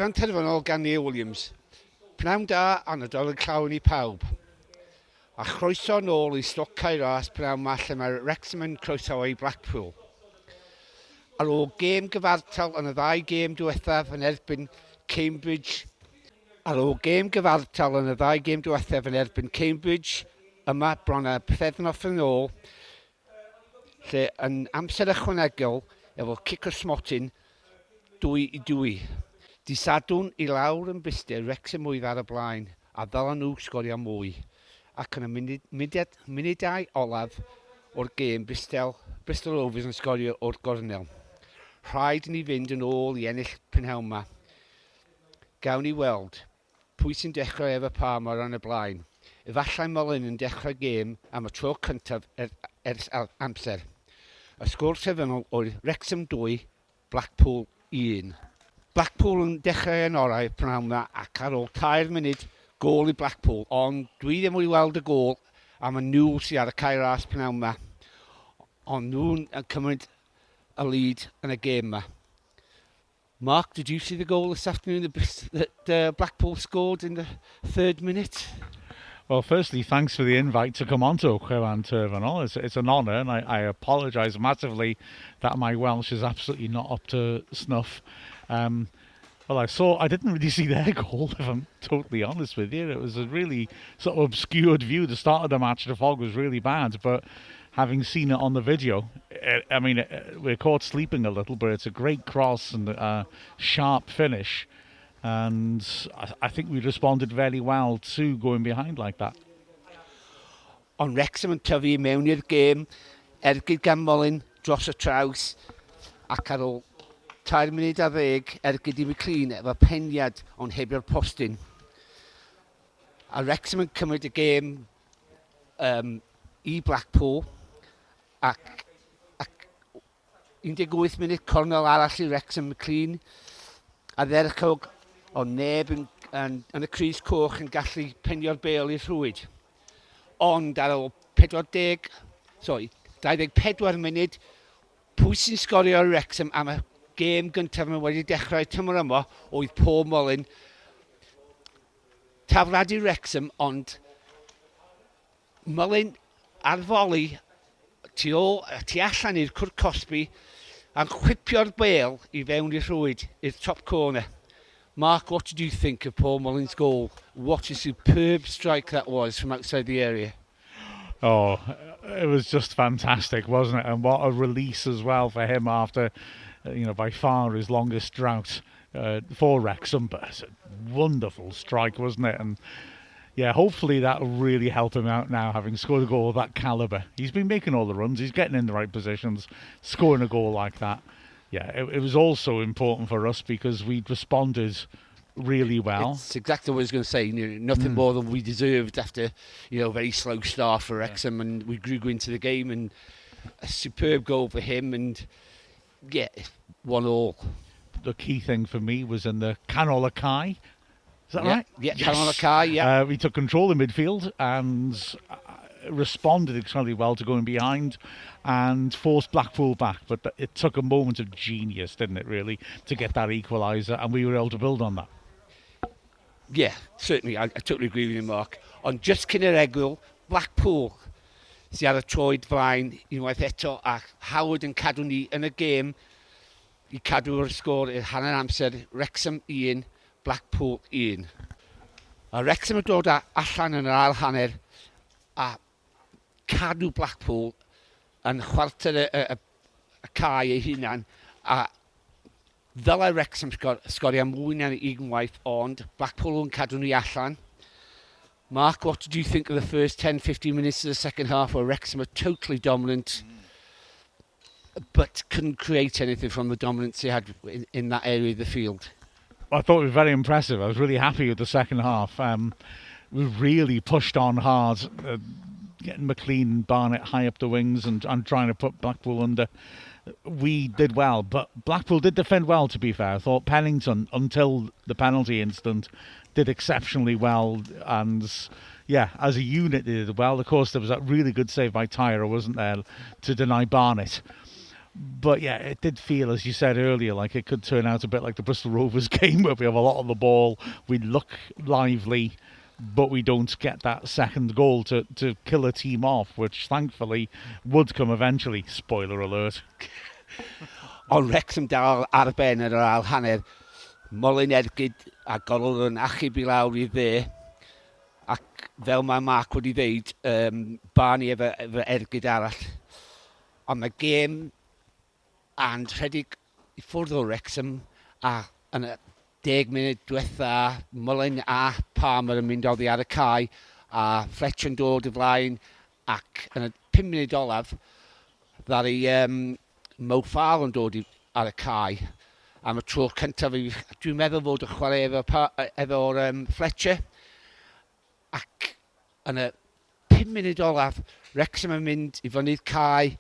CHWIBAN TERFYNOL gan Neil Williams. Pnawn da a Nadolig llawn I pawb. A chroeso nôl I stoc Caerras pnawn ma lle mae Wrecsam yn croeso I Blackpool. Ar ôl gêm gyfartal yn y ddau gêm diwethaf yn erbyn Cambridge. Yma bron a bythefnos yn ôl, lle yn amser ychwanegol efo cic o smotyn 2-2. Di Sadwn I lawr yn byster Wrecsam mwydd ar y blaen a ddylan nhw sgorio mwy. Ac yn y munudau olaf o'r gêm Bristol Rovers yn sgorio o'r gornel. Rhaid ni fynd yn ôl I ennill prynhawn ma. Gawn ni weld pwy sy'n dechrau efo pa mor yn y blaen. Efallai Molyn yn dechrau gêm am y tro cyntaf ers amser. Y sgôr terfynol oedd Wrecsam 2, Blackpool 1. Blackpool yn dechrau yn orau pnawn ma ac ar ôl 3 munud gôl I Blackpool, ond dwi ddim wedi weld y gôl am y nhw sydd ar y Caerras pnawn ma. Ond nhw'n cymryd y lead yn y gêm ma. Mark, did you see the goal this afternoon that Blackpool scored in the 3rd minute? Well, firstly, thanks for the invite to come on to CHWIBAN TERFYNOL. It's an honour, and I apologise massively that my Welsh is absolutely not up to snuff. Well, I didn't really see their goal, if I'm totally honest with you. It was a really sort of obscured view. The start of the match, the fog was really bad, but having seen it on the video, we're caught sleeping a little, but it's a great cross and a sharp finish. And I think we responded very well to going behind like that. Ond Wrecsam yn tyfu mewn i'r gêm, ergyd gan Molyn dros y traws, ac ar ôl 3 munud a 10, ergyd I McLean efo peniad ond hebio'r postyn. A Wrecsam yn cymryd y gêm I Blackpool, ac 18 munud cornel arall I Wrecsam McLean, a dderchog o neb yn y crys coch yn gallu penio'r bêl i'r rhwyd. Ond ar ôl 24 munud, pwy sy'n sgorio Wrecsam am y gêm gyntaf mae wedi dechrau tymor yma oedd Paul Molyn. Tafradu Wrecsam, ond Molyn ar foli tu allan i'r cwrt Cosby a'n chwipio'r bêl I fewn i'r rhwyd, i'r top corner. Mark, what did you think of Paul Molyn's goal? What a superb strike that was from outside the area. Oh, it was just fantastic, wasn't it? And what a release as well for him after, by far his longest drought for Wrecsam. But it's a wonderful strike, wasn't it? And yeah, hopefully that will really help him out now, having scored a goal of that calibre. He's been making all the runs, he's getting in the right positions, scoring a goal like that. Yeah, it was also important for us because we'd responded really well. It's exactly what I was going to say. Nothing more than we deserved after, a very slow start for Wrecsam, and we grew into the game, and a superb goal for him, and 1-1. The key thing for me was in the Canol Kai. Is that right? Yeah, yes. Canol Kai, yeah. We took control of midfield and responded extremely well to going behind and forced Blackpool back, but it took a moment of genius, didn't it, really, to get that equaliser, and we were able to build on that. Yeah, certainly, I totally agree with you, Mark. Ond just cyn yr egwyl, Blackpool sydd ar y troed flaen unwaith eto, a Howard yn cadw ni yn y gêm I cadw'r sgôr i'r hanner amser, Wrecsam 1, Blackpool 1. A Wrecsam yn dod allan yn yr ail hanner a cadw Blackpool yn chwarter y cae ei hunan, a ddylai Wrecsam sgorio mwy na'n unwaith, ond Blackpool yn cadw ni allan. Mark, what did you think of the first 10-15 minutes of the second half where Wrecsam were totally dominant, but couldn't create anything from the dominance they had in that area of the field? I thought it was very impressive. I was really happy with the second half. We really pushed on hard, getting McLean and Barnett high up the wings and trying to put Blackpool under. We did well, but Blackpool did defend well, to be fair. I thought Pennington, until the penalty incident, did exceptionally well, and as a unit they did well. Of course, there was that really good save by Tyra, wasn't there, to deny Barnett. But yeah, it did feel, as you said earlier, like it could turn out a bit like the Bristol Rovers game where we have a lot on the ball, we look lively, but we don't get that second goal to kill a team off, which thankfully would come eventually. Spoiler alert. Ond Wrecsam dal ar ben yr ail hanner. Molyn ergyd a gorol yn achub I lawr I dde. Ac fel mae Mark wedi dweud, Barney efo ergyd arall. Ond mae gêm and rhedeg I ffwrdd o Wrecsam a yn y 10 munud diwetha Molyn a Palmer yn mynd oddi ar y cae a Fletcher yn dod y flaen ac yn y 5 munud olaf ddari Mo Farrell yn dod ar y cae am y tro cyntaf dwi'n meddwl fod y chwarae efo'r Fletcher ac yn y 5 munud olaf Wrecsam yn mynd I fynydd cae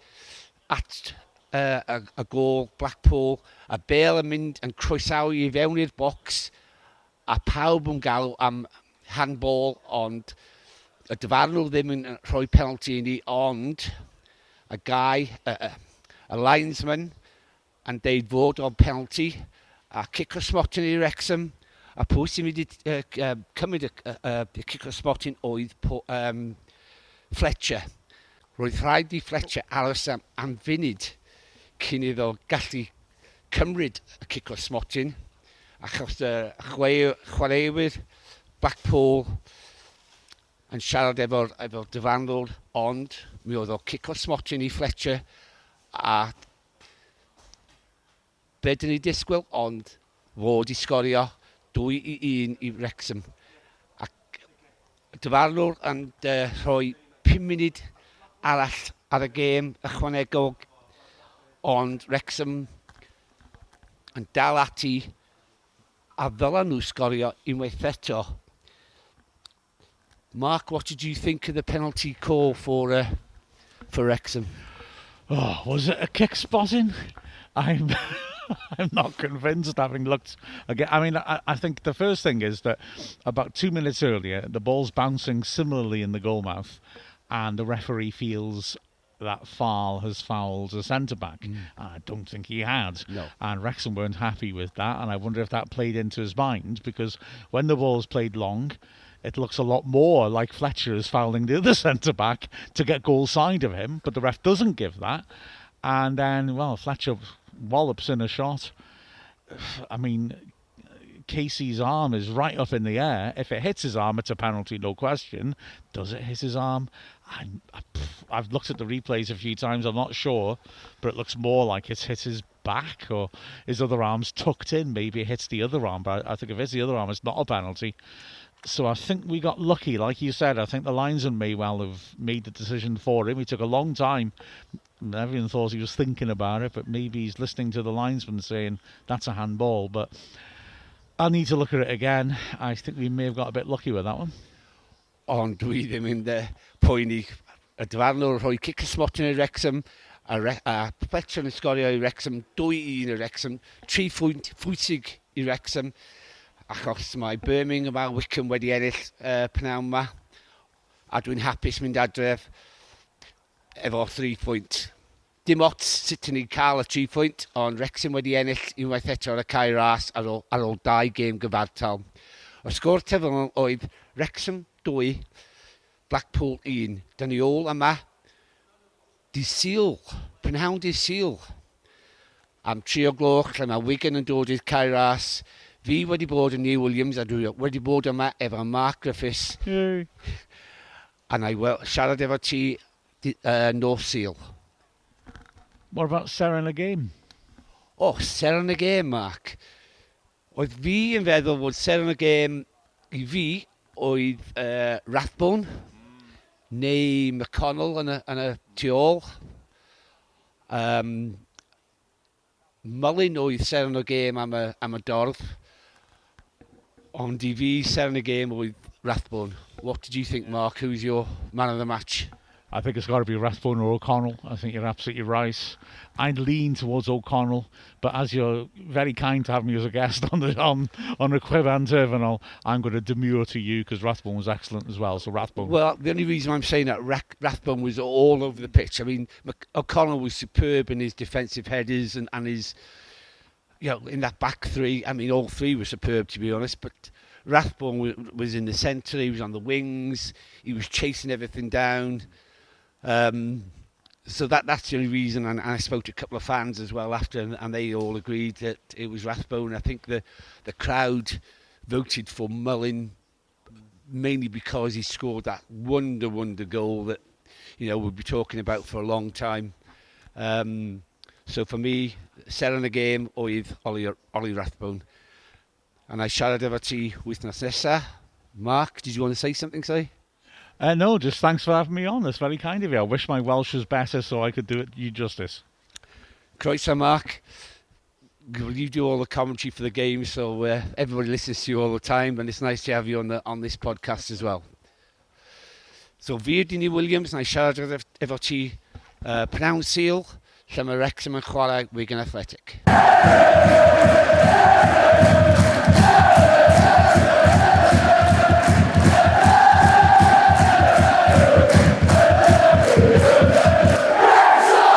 at y gôl Blackpool a Bale yn mynd yn croesawu I fewn i'r bocs a pawb yn galw am handball ond y dyfarnwr ddim yn rhoi penalty I ni ond y guy y linesman yn deud fod o'n penalty a cic o smotin I Wrecsam a pwy sy'n mynd I cymryd y cic o smotin oedd Fletcher. Roedd rhaid I Fletcher aros am funud cyn iddo gallu cymryd y cic o smotin achos y chwaraewyr Blackpool yn siarad efo'r dyfarnwr ond mi oedd o cic o smotin I Fletcher a be dyn ni disgwyl ond fod I sgorio 2-1 I Wrecsam ac dyfarnwr yn rhoi 5 munud arall ar y gêm ychwanegol ond Wrecsam yn dal ati a ddylan nhw sgorio unwaith eto. Mark, what did you think of the penalty call for Wrecsam? Oh, was it a kick spotting? I'm not convinced having looked again. I mean, I think the first thing is that about 2 minutes earlier, the ball's bouncing similarly in the goalmouth and the referee feels that Farrell has fouled a centre-back. I don't think he had. No. And Wrexham weren't happy with that, and I wonder if that played into his mind, because when the ball's played long, it looks a lot more like Fletcher is fouling the other centre-back to get goal side of him, but the ref doesn't give that. And then, well, Fletcher wallops in a shot. I mean, Casey's arm is right up in the air. If it hits his arm, it's a penalty, no question. Does it hit his arm? I've looked at the replays a few times, I'm not sure, but it looks more like it's hit his back or his other arm's tucked in. Maybe it hits the other arm, but I think if it's the other arm, it's not a penalty. So I think we got lucky, like you said. I think the linesman may well have made the decision for him. He took a long time. Everyone thought he was thinking about it, but maybe he's listening to the linesman saying that's a handball. But I'll need to look at it again. I think we may have got a bit lucky with that one. Ond dwi ddim yn poeni. Y dyfarnwr rhoi cic ysmotyn I Wrecsam, a Fletcher yn sgorio I Wrecsam, 2-1 I Wrecsam, 3 phwysig I Wrecsam, achos mae Birmingham a Wycombe wedi ennill pnawn yma, a dwi'n hapus mynd adref efo 3 pwynt. Dim ots sut ni'n cael y 3 pwynt, ond Wrecsam wedi ennill unwaith eto ar y cae ras ar ôl 2 gêm gyfartal. O sgôr terfynol oedd Wrecsam 2, Blackpool 1. Dyn ni ôl yma Dydd Sul, prynhawn Dydd Sul. Am 3 o gloch, lle mae Wigan yn dod i'r cae ras. Fi wedi bod yn New Williams a dwi wedi bod yma efo Mark Griffiths. Yay. A na I siarad efo ti North Seal. What about Sarah in a game? O, Sarah in a game, Mark. Oedd fi yn feddwl fod Sarah in a game I fi oedd Rathbone neu McConnell yn y tu ôl. Mullin oedd Sarah in a game am y dorf. Ond I fi Sarah in a game oedd Rathbone. What did you think, Mark? Who's your man of the match? I think it's got to be Rathbone or O'Connell. I think you're absolutely right. I'd lean towards O'Connell, but as you're very kind to have me as a guest on the CHWIBAN TERFYNOL, I'm going to demur to you because Rathbone was excellent as well. So Rathbone. Well, the only reason I'm saying that Rathbone was all over the pitch. I mean, O'Connell was superb in his defensive headers and his, in that back three. I mean, all three were superb, to be honest, but Rathbone was in the centre, he was on the wings, he was chasing everything down. So that's the only reason, and I spoke to a couple of fans as well after, and they all agreed that it was Rathbone. I think the crowd voted for Mullin mainly because he scored that wonder goal that we'll be talking about for a long time. So for me, selling the game oedd Ollie Rathbone. And I siarad efo ti wythnos nesa. Mark, did you want to say something, say? No, just thanks for having me on. That's very kind of you. I wish my Welsh was better so I could do it you justice. Croeso, Mark. You do all the commentary for the game, so everybody listens to you all the time, and it's nice to have you on this podcast as well. So fi ydi ni Williams, na I siarad efo ti Pnawn Sul, lle mae Wrecsam yn chwarae Wigan Athletic.